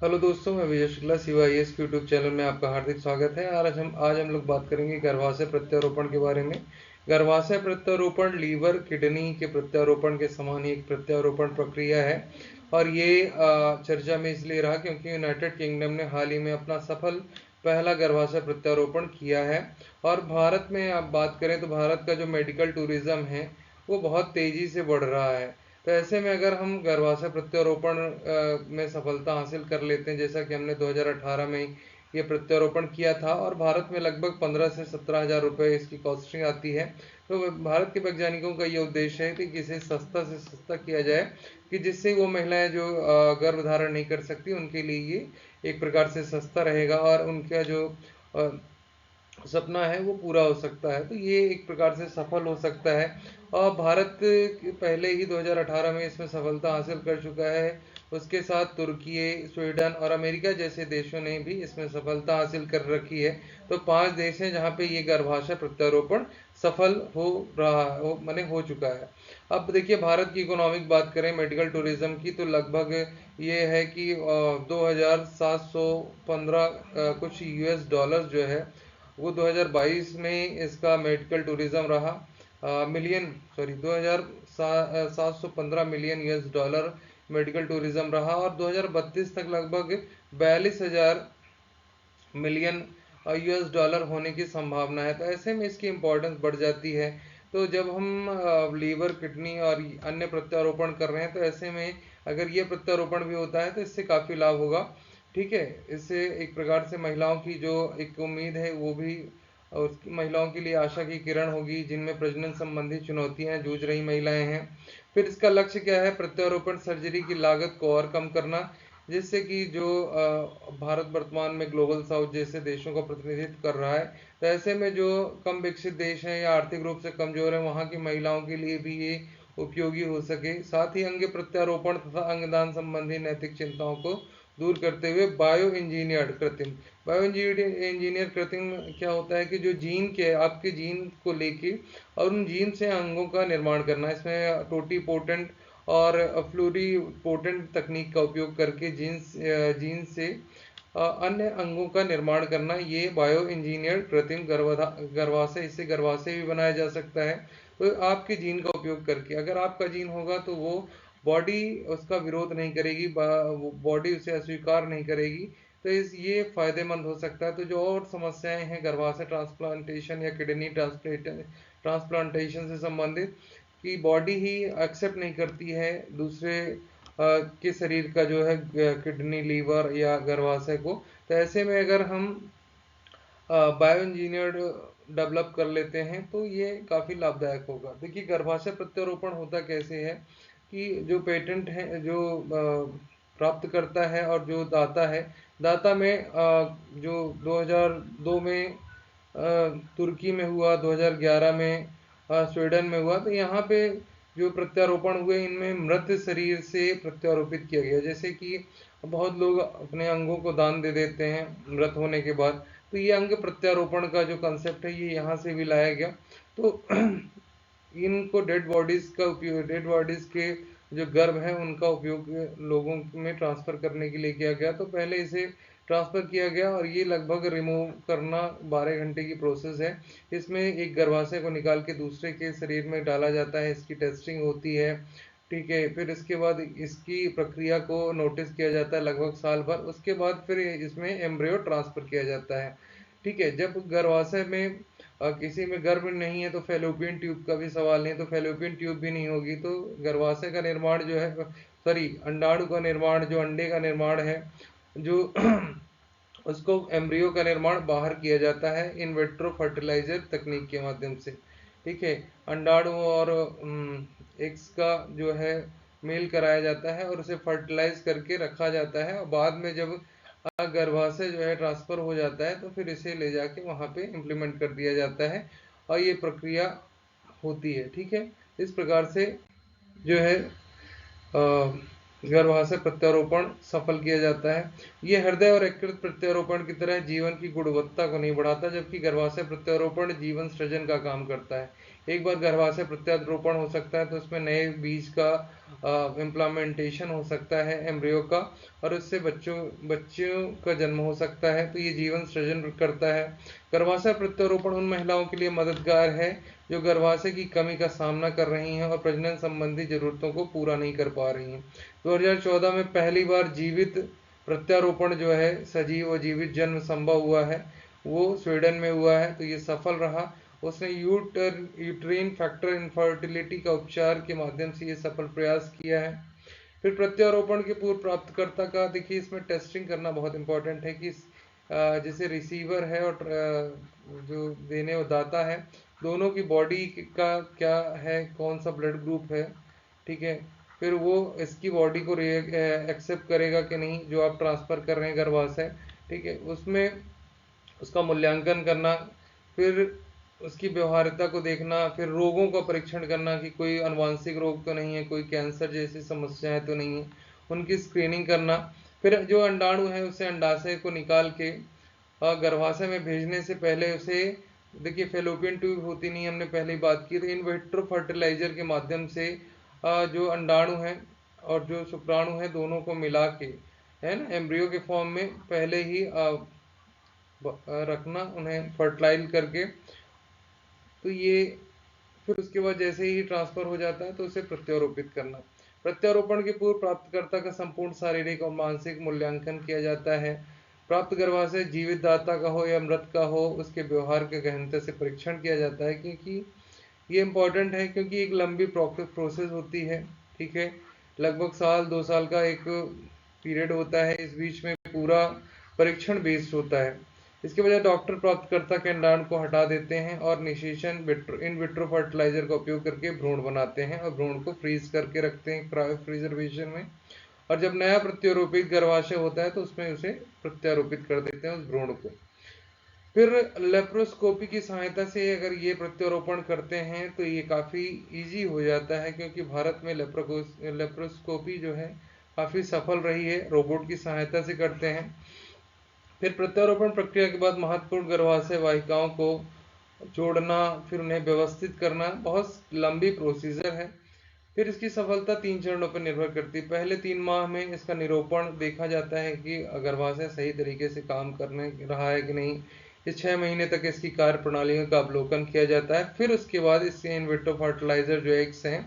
Hello दोस्तों, मैं Vijay Shukla CYS के यूट्यूब चैनल में आपका हार्दिक स्वागत है। आज हम लोग बात करेंगे गर्भाशय प्रत्यारोपण के बारे में। गर्भाशय प्रत्यारोपण लीवर किडनी के प्रत्यारोपण के समान ही एक प्रत्यारोपण प्रक्रिया है और ये चर्चा में इसलिए रहा क्योंकि यूनाइटेड किंगडम ने हाल ही में अपना सफल पहला गर्भाशय प्रत्यारोपण किया है। और भारत में आप बात करें तो भारत का जो मेडिकल टूरिज्म है वो बहुत तेजी से बढ़ रहा है। तो ऐसे में अगर हम गर्भाशय प्रत्यारोपण में सफलता हासिल कर लेते हैं, जैसा कि हमने 2018 में ये प्रत्यारोपण किया था और भारत में लगभग 15 से 17 हजार रुपये इसकी कॉस्टिंग आती है। तो भारत के वैज्ञानिकों का ये उद्देश्य है कि इसे सस्ता से सस्ता किया जाए, कि जिससे वो महिलाएं जो गर्भ धारण नहीं कर सकती उनके लिए ये एक प्रकार से सस्ता रहेगा और उनका जो अ, सपना है वो पूरा हो सकता है। तो ये एक प्रकार से सफल हो सकता है और भारत पहले ही 2018 में इसमें सफलता हासिल कर चुका है। उसके साथ तुर्की, स्वीडन और अमेरिका जैसे देशों ने भी इसमें सफलता हासिल कर रखी है। तो 5 देश हैं जहाँ पे ये गर्भाशय प्रत्यारोपण सफल हो रहा हो माने हो चुका है। अब देखिए, भारत की इकोनॉमिक बात करें मेडिकल टूरिज्म की, तो लगभग ये है कि 2715 कुछ US डॉलर जो है वो 2022 में इसका मेडिकल टूरिज्म रहा। Million sorry 2715 million US dollar medical tourism रहा और 2032 तक लगभग 42,000 मिलियन US डॉलर होने की संभावना है। तो ऐसे में इसकी इम्पोर्टेंस बढ़ जाती है। तो जब हम लीवर किडनी और अन्य प्रत्यारोपण कर रहे हैं तो ऐसे में अगर ये प्रत्यारोपण भी होता है तो इससे काफ़ी लाभ होगा। ठीक है, इससे एक प्रकार से महिलाओं की जो एक उम्मीद है वो भी, और उसकी महिलाओं के लिए आशा की किरण होगी जिनमें प्रजनन संबंधी चुनौतियां जूझ रही महिलाएं हैं। फिर इसका लक्ष्य क्या है? प्रत्यारोपण सर्जरी की लागत को और कम करना, जिससे कि जो भारत वर्तमान में ग्लोबल साउथ जैसे देशों का प्रतिनिधित्व कर रहा है, तो ऐसे में जो कम विकसित देश हैं या आर्थिक रूप से कमजोर हैं वहाँ की महिलाओं के लिए भी ये उपयोगी हो सके। साथ ही अंग प्रत्यारोपण तथा अंगदान संबंधी नैतिक चिंताओं को दूर करते हुए बायो इंजीनियर कृत्रिम क्या होता है कि जो जीन के आपके जीन को लेके और उन जीन से अंगों का निर्माण करना, इसमें टोटी पोटेंट और फ्लूरी पोटेंट तकनीक का उपयोग करके जीन से अन्य अंगों का निर्माण करना, ये बायो इंजीनियर कृत्रिम गर्भाशय, इससे गर्भाशय भी बनाया जा सकता है। तो आपके जीन का उपयोग करके, अगर आपका जीन होगा तो वो बॉडी उसका विरोध नहीं करेगी, बॉडी उसे अस्वीकार नहीं करेगी। तो इस ये फायदेमंद हो सकता है। तो जो और समस्याएं हैं गर्भाशय ट्रांसप्लांटेशन या किडनी ट्रांसप्लांटेशन से संबंधित, कि बॉडी ही एक्सेप्ट नहीं करती है दूसरे के शरीर का जो है किडनी, लीवर या गर्भाशय को। तो ऐसे में अगर हम बायो इंजीनियर्ड डेवलप कर लेते हैं तो ये काफ़ी लाभदायक होगा। देखिए, गर्भाशय प्रत्यारोपण होता कैसे है कि जो पेटेंट है, जो प्राप्त करता है और जो दाता है, दाता में जो 2002 में तुर्की में हुआ, 2011 में स्वीडन में हुआ, तो यहाँ पे जो प्रत्यारोपण हुए इनमें मृत शरीर से प्रत्यारोपित किया गया। जैसे कि बहुत लोग अपने अंगों को दान दे देते हैं मृत होने के बाद, तो ये अंग प्रत्यारोपण का जो कंसेप्ट है ये यहाँ से भी लाया गया। तो इनको डेड बॉडीज के जो गर्भ है उनका उपयोग लोगों में ट्रांसफर करने के लिए किया गया। तो पहले इसे ट्रांसफर किया गया और ये लगभग रिमूव करना 12 घंटे की प्रोसेस है। इसमें एक गर्भाशय को निकाल के दूसरे के शरीर में डाला जाता है, इसकी टेस्टिंग होती है। ठीक है, फिर इसके बाद इसकी प्रक्रिया को नोटिस किया जाता है लगभग साल भर। उसके बाद फिर इसमें एम्ब्रियो ट्रांसफर किया जाता है। ठीक है, जब गर्भाशय में किसी में गर्भ नहीं है तो फेलोपियन ट्यूब का भी सवाल नहीं, तो फेलोपियन ट्यूब भी नहीं होगी तो गर्भाशय का निर्माण जो है, सॉरी अंडाणु का निर्माण, जो अंडे का निर्माण है, जो उसको एम्ब्रियो का निर्माण बाहर किया जाता है इन विट्रो फर्टिलाइजर तकनीक के माध्यम से। ठीक है, अंडाणु और एग्स का जो है मेल कराया जाता है और उसे फर्टिलाइज करके रखा जाता है और बाद में जब गर्भाशय जो है ट्रांसफर हो जाता है तो फिर इसे ले जाके वहाँ पे इम्प्लीमेंट कर दिया जाता है और ये प्रक्रिया होती है। ठीक है, इस प्रकार से जो है गर्भाशय प्रत्यारोपण सफल किया जाता है। ये हृदय और यकृत प्रत्यारोपण की तरह जीवन की गुणवत्ता को नहीं बढ़ाता, जबकि गर्भाशय प्रत्यारोपण जीवन सृजन का काम करता है। एक बार गर्भाशय प्रत्यारोपण हो सकता है तो उसमें नए बीज का इम्प्लामेंटेशन हो सकता है एम्ब्रियो का, और उससे बच्चों का जन्म हो सकता है। तो ये जीवन सृजन करता है। गर्भाशय प्रत्यारोपण उन महिलाओं के लिए मददगार है जो गर्भाशय की कमी का सामना कर रही हैं और प्रजनन संबंधी जरूरतों को पूरा नहीं कर पा रही हैं। 2014 में पहली बार जीवित प्रत्यारोपण जो है, सजीव और जीवित जन्म संभव हुआ है, वो स्वीडन में हुआ है। तो ये सफल रहा। उसने यूट्रीन फैक्टर इनफर्टिलिटी का उपचार के माध्यम से ये सफल प्रयास किया है। फिर प्रत्यारोपण के पूर्व प्राप्तकर्ता का देखिए इसमें टेस्टिंग करना बहुत इंपॉर्टेंट है कि जैसे रिसीवर है और जो देने और दाता है, दोनों की बॉडी का क्या है, कौन सा ब्लड ग्रुप है, ठीक है। फिर वो इसकी बॉडी को एक्सेप्ट करेगा कि नहीं जो आप ट्रांसफर कर रहे हैं गर्भाशय, ठीक है। उसमें उसका मूल्यांकन करना, फिर उसकी व्यवहार्यता को देखना, फिर रोगों का परीक्षण करना कि कोई आनुवांशिक रोग तो नहीं है, कोई कैंसर जैसी समस्याएं तो नहीं है, उनकी स्क्रीनिंग करना। फिर जो अंडाणु है उसे अंडाशय को निकाल के गर्भाशय में भेजने से पहले उसे, देखिए फेलोपियन ट्यूब होती नहीं, हमने पहले ही बात की, तो इन विट्रो फर्टिलाइजर के माध्यम से जो अंडाणु है और जो शुक्राणु है दोनों को मिला के, है ना, एम्ब्रियो के फॉर्म में पहले ही रखना, उन्हें फर्टिलाइज करके। तो ये फिर उसके बाद जैसे ही ट्रांसफर हो जाता है तो उसे प्रत्यारोपित करना। प्रत्यारोपण के पूर्व प्राप्तकर्ता का संपूर्ण शारीरिक और मानसिक मूल्यांकन किया जाता है। प्राप्त गर्भाशय जीवित दाता का हो या मृत का हो, उसके व्यवहार के गहनता से परीक्षण किया जाता है, क्योंकि ये इम्पोर्टेंट है, क्योंकि एक लंबी प्रोसेस होती है, ठीक है। लगभग साल 2 साल का एक पीरियड होता है, इस बीच में पूरा परीक्षण बेस्ड होता है। इसके बजाय डॉक्टर प्राप्तकर्ता के अंडाणु को हटा देते हैं और निषेचन इन विट्रो फर्टिलाइजर का उपयोग करके भ्रूण बनाते हैं और भ्रूण को फ्रीज करके रखते हैं क्रायो फ्रीजरवेशन में। और जब नया प्रत्यारोपित गर्भाशय होता है तो उसमें उसे प्रत्यारोपित कर देते हैं उस भ्रूण को। फिर लेप्रोस्कोपी की सहायता से अगर ये प्रत्यारोपण करते हैं तो ये काफ़ी इजी हो जाता है, क्योंकि भारत में लेप्रोस्कोपी जो है काफ़ी सफल रही है, रोबोट की सहायता से करते हैं। फिर प्रत्यारोपण प्रक्रिया के बाद महत्वपूर्ण गर्भाशय वाहिकाओं को जोड़ना, फिर उन्हें व्यवस्थित करना बहुत लंबी प्रोसीजर है। फिर इसकी सफलता 3 चरणों पर निर्भर करती है। पहले 3 माह में इसका निरूपण देखा जाता है कि गर्भाशय सही तरीके से काम करने रहा है कि नहीं। इस 6 महीने तक इसकी कार्य प्रणालियों का अवलोकन किया जाता है। फिर उसके बाद इसके इन विट्रो फर्टिलाइजर जो एग्स हैं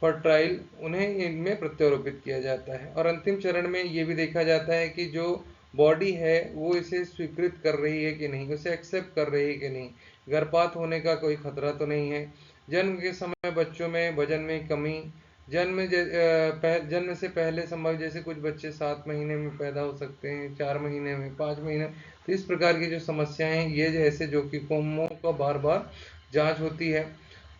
फर्टाइल, उन्हें इनमें प्रत्यारोपित किया जाता है। और अंतिम चरण में ये भी देखा जाता है कि जो बॉडी है वो इसे स्वीकृत कर रही है कि नहीं, उसे एक्सेप्ट कर रही है कि नहीं, गर्भपात होने का कोई खतरा तो नहीं है। जन्म के समय बच्चों में वजन में कमी, जन्म से पहले संभव, जैसे कुछ बच्चे 7 महीने में पैदा हो सकते हैं, 4 महीने में, 5 महीने, तो इस प्रकार की जो समस्याएं हैं ये जैसे जोखिमों का बार बार जांच होती है।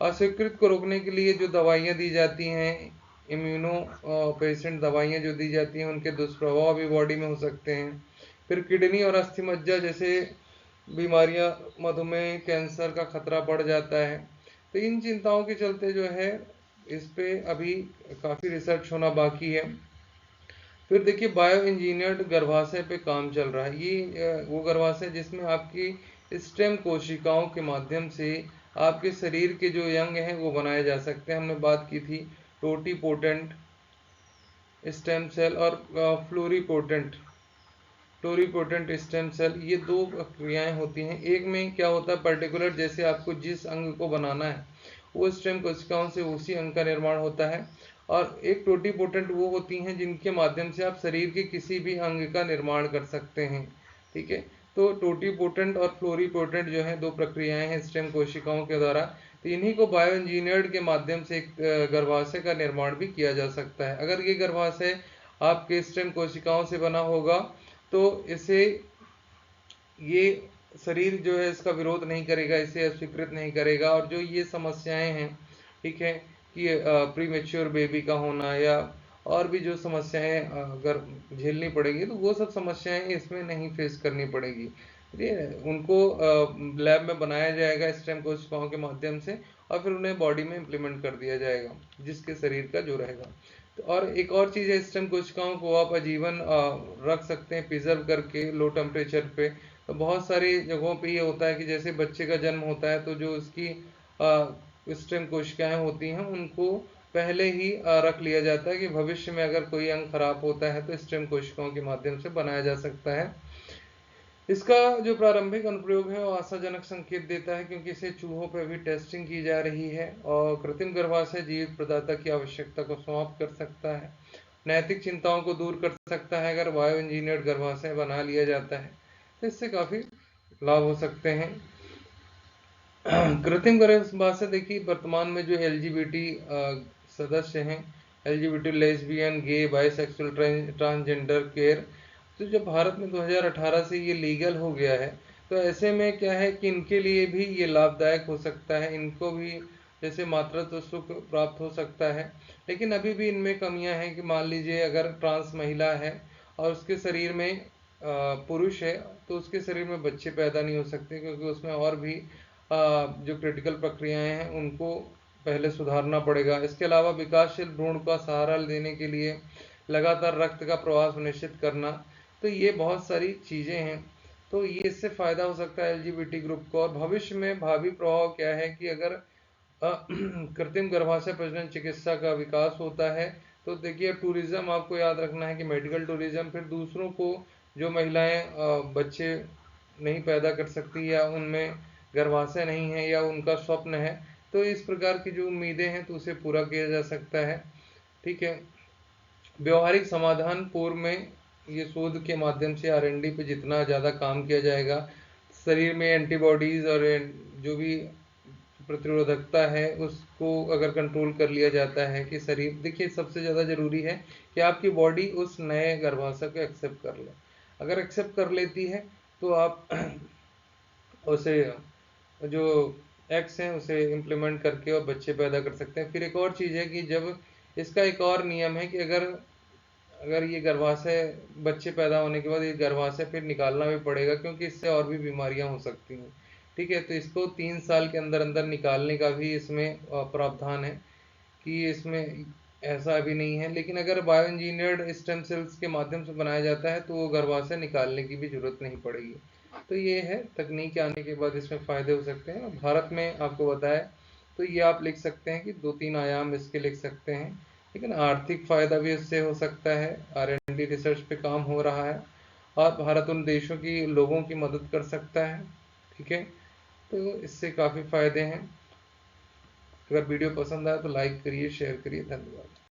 अस्वीकृत को रोकने के लिए जो दवाइयाँ दी जाती हैं, इम्यूनो पेशेंट दवाइयाँ जो दी जाती हैं, उनके दुष्प्रभाव भी बॉडी में हो सकते हैं। फिर किडनी और अस्थि मज्जा जैसे बीमारियां, मधुमेह, कैंसर का खतरा बढ़ जाता है। तो इन चिंताओं के चलते जो है इस पे अभी काफ़ी रिसर्च होना बाकी है। फिर देखिए बायो इंजीनियर्ड गर्भाशय पे काम चल रहा है। ये वो गर्भाशय जिसमें आपकी स्टेम कोशिकाओं के माध्यम से आपके शरीर के जो यंग हैं वो बनाए जा सकते हैं। हमने बात की थी टोटीपोटेंट स्टेम सेल और फ्लोरीपोटेंट टोरीपोटेंट स्टेम सेल, ये 2 प्रक्रियाएं होती हैं। एक में क्या होता है, पर्टिकुलर जैसे आपको जिस अंग को बनाना है वो स्टेम कोशिकाओं से उसी अंग का निर्माण होता है। और एक टोटीपोटेंट वो होती हैं जिनके माध्यम से आप शरीर के किसी भी अंग का निर्माण कर सकते हैं, ठीक है। तो टोटीपोटेंट और फ्लोरीपोटेंट जो है 2 प्रक्रियाएं हैं स्टेम कोशिकाओं के द्वारा। तो इन्हीं को बायो इंजीनियर्ड के माध्यम से एक गर्भाशय का निर्माण भी किया जा सकता है। अगर ये गर्भाशय आपके स्टेम कोशिकाओं से बना होगा तो इसे ये शरीर जो है इसका विरोध नहीं करेगा, इसे अस्वीकृत नहीं करेगा। और जो ये समस्याएं हैं, ठीक है, कि प्री मेच्योर बेबी का होना या और भी जो समस्याएं अगर झेलनी पड़ेगी तो वो सब समस्याएं इसमें नहीं फेस करनी पड़ेगी। ठीक है, उनको लैब में बनाया जाएगा स्टेम कोशिकाओं के माध्यम से और फिर उन्हें बॉडी में इम्प्लीमेंट कर दिया जाएगा जिसके शरीर का जो रहेगा। तो और एक और चीज़ है, स्टेम कोशिकाओं को आप आजीवन रख सकते हैं प्रिजर्व करके लो टेम्परेचर पे। तो बहुत सारी जगहों पे ये होता है कि जैसे बच्चे का जन्म होता है तो जो उसकी स्टेम कोशिकाएं होती हैं उनको पहले ही रख लिया जाता है कि भविष्य में अगर कोई अंग खराब होता है तो स्टेम कोशिकाओं के माध्यम से बनाया जा सकता है। इसका जो प्रारंभिक अनुप्रयोग है वो आशाजनक संकेत देता है, क्योंकि इसे चूहों पर भी टेस्टिंग की जा रही है और कृत्रिम गर्भाशय जीवित प्रदाता की आवश्यकता को समाप्त कर सकता है, नैतिक चिंताओं को दूर कर सकता है। अगर बायो इंजीनियर्ड गर्भाशय बना लिया जाता है तो इससे काफी लाभ हो सकते हैं। कृत्रिम गर्भाशय देखिए, वर्तमान में जो एलजीबीटी सदस्य हैं, एलजीबीटी लेस्बियन, गे, बाइसेक्सुअल, ट्रांसजेंडर केयर, तो जब भारत में 2018 से ये लीगल हो गया है तो ऐसे में क्या है कि इनके लिए भी ये लाभदायक हो सकता है, इनको भी जैसे मातृत्व सुख प्राप्त हो सकता है। लेकिन अभी भी इनमें कमियां हैं कि मान लीजिए अगर ट्रांस महिला है और उसके शरीर में पुरुष है तो उसके शरीर में बच्चे पैदा नहीं हो सकते, क्योंकि उसमें और भी जो क्रिटिकल प्रक्रियाएं हैं उनको पहले सुधारना पड़ेगा। इसके अलावा विकासशील भ्रूण का सहारा देने के लिए लगातार रक्त का प्रवाह सुनिश्चित करना, तो ये बहुत सारी चीजें हैं। तो ये इससे फायदा हो सकता है एलजीबीटी ग्रुप को। और भविष्य में भावी प्रभाव क्या है कि अगर कृत्रिम गर्भाशय प्रजनन चिकित्सा का विकास होता है तो देखिए, टूरिज्म आपको याद रखना है कि मेडिकल टूरिज्म, फिर दूसरों को जो महिलाएं बच्चे नहीं पैदा कर सकती या उनमें गर्भाशय नहीं है या उनका स्वप्न है, तो इस प्रकार की जो उम्मीदें हैं तो उसे पूरा किया जा सकता है। ठीक है, व्यवहारिक समाधान पूर्व में ये शोध के माध्यम से आर&डी पे जितना ज़्यादा काम किया जाएगा, शरीर में एंटीबॉडीज और जो भी प्रतिरोधकता है उसको अगर कंट्रोल कर लिया जाता है कि शरीर, देखिए सबसे ज़्यादा ज़रूरी है कि आपकी बॉडी उस नए गर्भाशय को एक्सेप्ट कर ले। अगर एक्सेप्ट कर लेती है तो आप उसे जो एक्स हैं उसे इम्प्लीमेंट करके और बच्चे पैदा कर सकते हैं। फिर एक और चीज़ है कि जब इसका एक और नियम है कि अगर अगर ये गर्भाशय, बच्चे पैदा होने के बाद ये गर्भाशय फिर निकालना भी पड़ेगा, क्योंकि इससे और भी बीमारियां हो सकती हैं। ठीक है, तो इसको 3 साल के अंदर अंदर निकालने का भी इसमें प्रावधान है कि इसमें ऐसा अभी नहीं है। लेकिन अगर बायो इंजीनियर्ड स्टेम सेल्स के माध्यम से बनाया जाता है तो वो गर्भाशय निकालने की भी जरूरत नहीं पड़ेगी। तो ये है, तकनीक आने के बाद इसमें फायदे हो सकते हैं। भारत में आपको बताया तो ये आप लिख सकते हैं कि 2-3 आयाम इसके लिख सकते हैं। लेकिन आर्थिक फायदा भी इससे हो सकता है, आर&डी रिसर्च पे काम हो रहा है और भारत उन देशों की लोगों की मदद कर सकता है। ठीक है, तो इससे काफ़ी फायदे हैं। अगर वीडियो पसंद आए तो लाइक करिए, शेयर करिए। धन्यवाद।